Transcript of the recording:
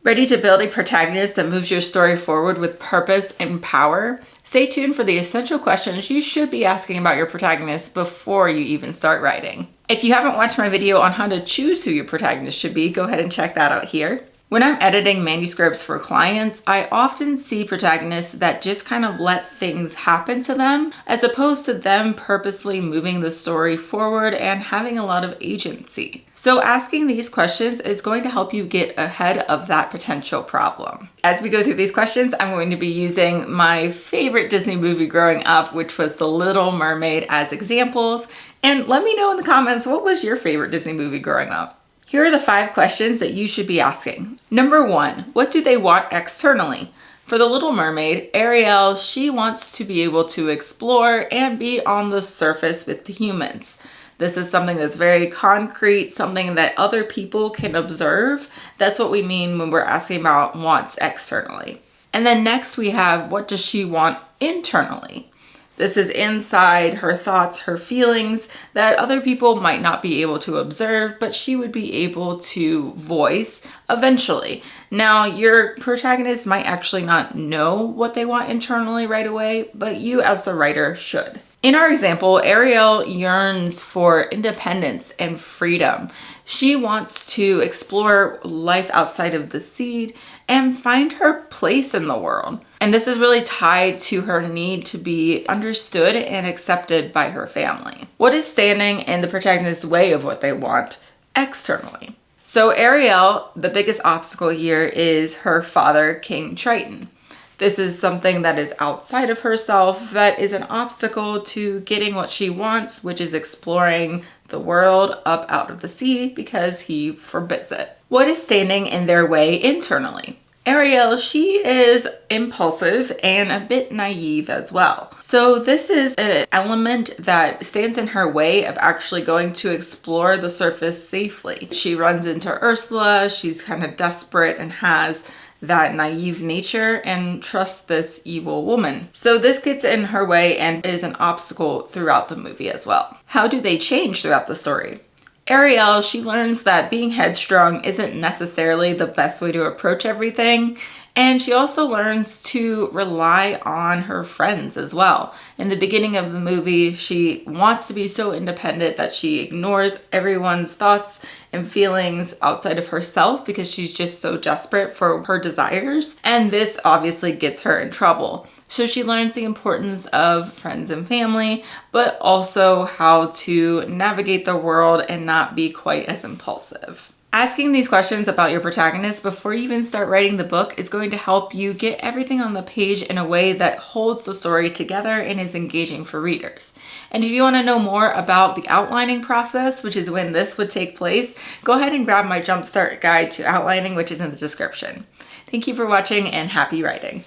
Ready to build a protagonist that moves your story forward with purpose and power? Stay tuned for the essential questions you should be asking about your protagonist before you even start writing. If you haven't watched my video on how to choose who your protagonist should be, go ahead and check that out here. When I'm editing manuscripts for clients, I often see protagonists that just kind of let things happen to them, as opposed to them purposely moving the story forward and having a lot of agency. So asking these questions is going to help you get ahead of that potential problem. As we go through these questions, I'm going to be using my favorite Disney movie growing up, which was The Little Mermaid, as examples. And let me know in the comments, what was your favorite Disney movie growing up? Here are the 5 questions that you should be asking. Number 1, what do they want externally? For The Little Mermaid, Ariel, she wants to be able to explore and be on the surface with the humans. This is something that's very concrete, something that other people can observe. That's what we mean when we're asking about wants externally. And then next we have, what does she want internally? This is inside her thoughts, her feelings that other people might not be able to observe, but she would be able to voice eventually. Now, your protagonist might actually not know what they want internally right away, but you as the writer should. In our example, Ariel yearns for independence and freedom. She wants to explore life outside of the sea and find her place in the world. And this is really tied to her need to be understood and accepted by her family. What is standing in the protagonist's way of what they want externally? So Ariel, the biggest obstacle here is her father, King Triton. This is something that is outside of herself, that is an obstacle to getting what she wants, which is exploring the world up out of the sea, because he forbids it. What is standing in their way internally? Ariel, she is impulsive and a bit naive as well. So this is an element that stands in her way of actually going to explore the surface safely. She runs into Ursula, she's kind of desperate and has that naive nature and trusts this evil woman. So this gets in her way and is an obstacle throughout the movie as well. How do they change throughout the story? Ariel, she learns that being headstrong isn't necessarily the best way to approach everything. And she also learns to rely on her friends as well. In the beginning of the movie, she wants to be so independent that she ignores everyone's thoughts and feelings outside of herself because she's just so desperate for her desires. And this obviously gets her in trouble. So she learns the importance of friends and family, but also how to navigate the world and not be quite as impulsive. Asking these questions about your protagonist before you even start writing the book is going to help you get everything on the page in a way that holds the story together and is engaging for readers. And if you want to know more about the outlining process, which is when this would take place, go ahead and grab my Jumpstart Guide to Outlining, which is in the description. Thank you for watching and happy writing.